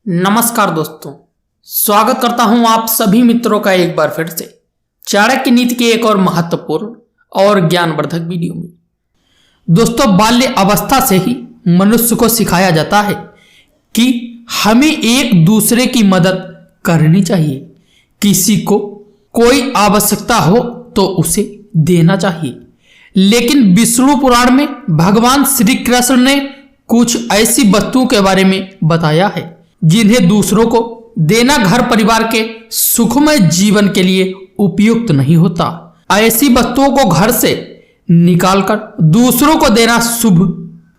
नमस्कार दोस्तों, स्वागत करता हूं आप सभी मित्रों का एक बार फिर से चाणक्य नीति के एक और महत्वपूर्ण और ज्ञानवर्धक वीडियो में। दोस्तों, बाल्य अवस्था से ही मनुष्य को सिखाया जाता है कि हमें एक दूसरे की मदद करनी चाहिए। किसी को कोई आवश्यकता हो तो उसे देना चाहिए। लेकिन विष्णु पुराण में भगवान श्री कृष्ण ने कुछ ऐसी वस्तुओं के बारे में बताया है जिन्हें दूसरों को देना घर परिवार के सुखमय जीवन के लिए उपयुक्त नहीं होता। ऐसी वस्तुओं को घर से निकालकर दूसरों को देना शुभ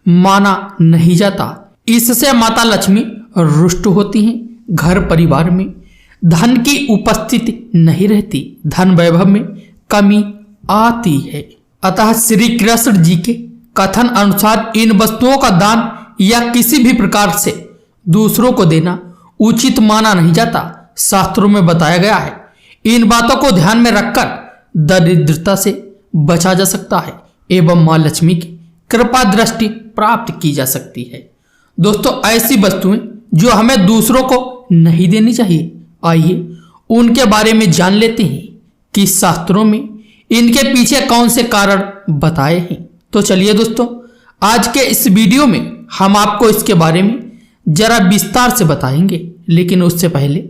माना नहीं जाता। इससे माता लक्ष्मी रुष्ट होती हैं, घर परिवार में धन की उपस्थिति नहीं रहती, धन वैभव में कमी आती है। अतः श्री कृष्ण जी के कथन अनुसार इन वस्तुओं का दान या किसी भी प्रकार से दूसरों को देना उचित माना नहीं जाता। शास्त्रों में बताया गया है इन बातों को ध्यान में रखकर दरिद्रता से बचा जा सकता है एवं मां लक्ष्मी की कृपा दृष्टि प्राप्त की जा सकती है। दोस्तों, ऐसी वस्तुएं जो हमें दूसरों को नहीं देनी चाहिए, आइए उनके बारे में जान लेते हैं कि शास्त्रों में इनके पीछे कौन से कारण बताए हैं। तो चलिए दोस्तों, आज के इस वीडियो में हम आपको इसके बारे में जरा विस्तार से बताएंगे। लेकिन उससे पहले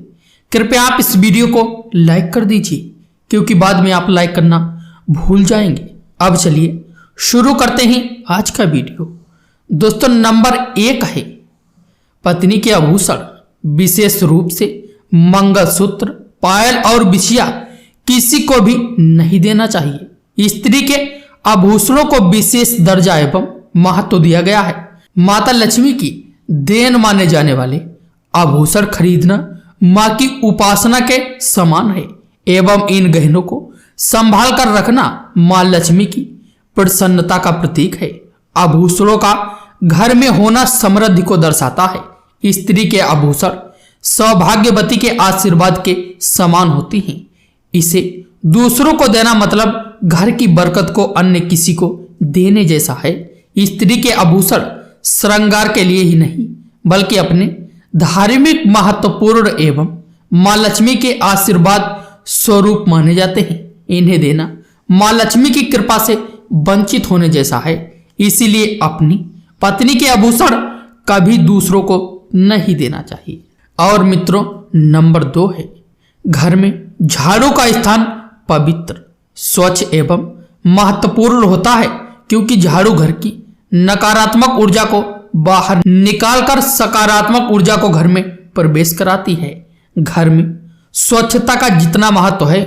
कृपया आप इस वीडियो को लाइक कर दीजिए, क्योंकि बाद में आप लाइक करना भूल जाएंगे। अब चलिए शुरू करते हैं आज का वीडियो। दोस्तों, नंबर 1 है पत्नी के आभूषण, विशेष रूप से मंगलसूत्र, पायल और बिछिया किसी को भी नहीं देना चाहिए। स्त्री के आभूषणों को विशेष दर्जा एवं महत्व दिया गया है। माता लक्ष्मी की देन माने जाने वाले आभूषण खरीदना मां की उपासना के समान है एवं इन गहनों को संभाल कर रखना मां लक्ष्मी की प्रसन्नता का प्रतीक है। आभूषणों का घर में होना समृद्धि को दर्शाता है। स्त्री के आभूषण सौभाग्यवती के आशीर्वाद के समान होती हैं। इसे दूसरों को देना मतलब घर की बरकत को अन्य किसी को देने जैसा है। स्त्री के आभूषण श्रृंगार के लिए ही नहीं बल्कि अपने धार्मिक महत्वपूर्ण एवं मां लक्ष्मी के आशीर्वाद स्वरूप माने जाते हैं। इन्हें देना मां लक्ष्मी की कृपा से वंचित होने जैसा है। इसीलिए अपनी पत्नी के आभूषण कभी दूसरों को नहीं देना चाहिए। और मित्रों, नंबर 2 है घर में झाड़ू का स्थान पवित्र, स्वच्छ एवं महत्वपूर्ण होता है, क्योंकि झाड़ू घर की नकारात्मक ऊर्जा को बाहर निकालकर सकारात्मक ऊर्जा को घर में प्रवेश कराती है। घर में स्वच्छता का जितना महत्व है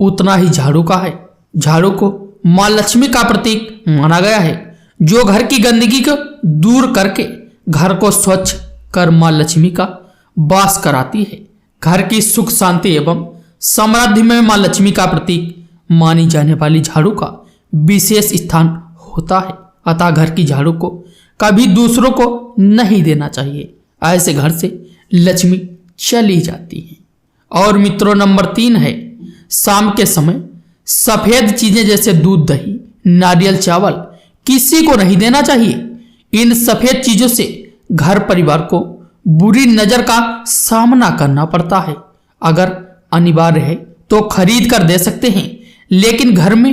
उतना ही झाड़ू का है। झाड़ू को मां लक्ष्मी का प्रतीक माना गया है, जो घर की गंदगी को दूर करके घर को स्वच्छ कर मां लक्ष्मी का वास कराती है। घर की सुख शांति एवं समृद्धि में मां लक्ष्मी का प्रतीक मानी जाने वाली झाड़ू का विशेष स्थान होता है। अतः घर की झाड़ू को कभी दूसरों को नहीं देना चाहिए। ऐसे घर से लक्ष्मी चली जाती है। और मित्रों, नंबर 3 है शाम के समय सफेद चीजें जैसे दूध, दही, नारियल, चावल किसी को नहीं देना चाहिए। इन सफेद चीजों से घर परिवार को बुरी नजर का सामना करना पड़ता है। अगर अनिवार्य है तो खरीद कर दे सकते हैं, लेकिन घर में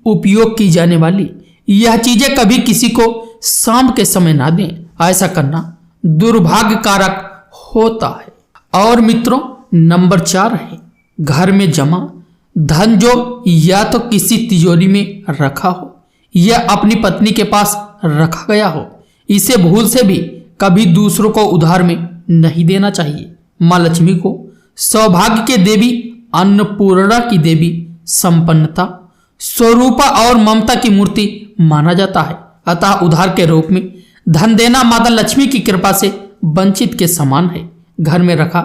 उपयोग की जाने वाली यह चीजें कभी किसी को शाम के समय ना दें। ऐसा करना दुर्भाग्य कारक होता है। और मित्रों, नंबर 4 है घर में जमा धन, जो या तो किसी तिजोरी में रखा हो या अपनी पत्नी के पास रखा गया हो, इसे भूल से भी कभी दूसरों को उधार में नहीं देना चाहिए। मां लक्ष्मी को सौभाग्य के देवी, अन्नपूर्णा की देवी, संपन्नता, स्वरूपा और ममता की मूर्ति माना जाता है। अतः उधार के रूप में धन देना माता लक्ष्मी की कृपा से वंचित के समान है। घर में रखा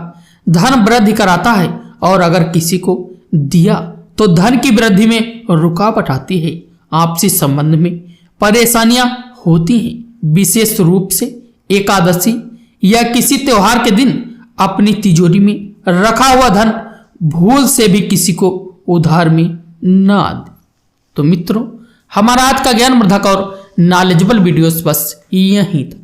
धन वृद्धि कराता है, और अगर किसी को दिया तो धन की वृद्धि में रुकावट आती है। आपसी संबंध में परेशानियां होती हैं। विशेष रूप से एकादशी या किसी त्योहार के दिन अपनी तिजोरी में रखा हुआ धन भूल से भी किसी को उधार में न दे। तो मित्रों, हमारा आज का ज्ञानवर्धक और नॉलेजेबल वीडियोस बस यहीं था।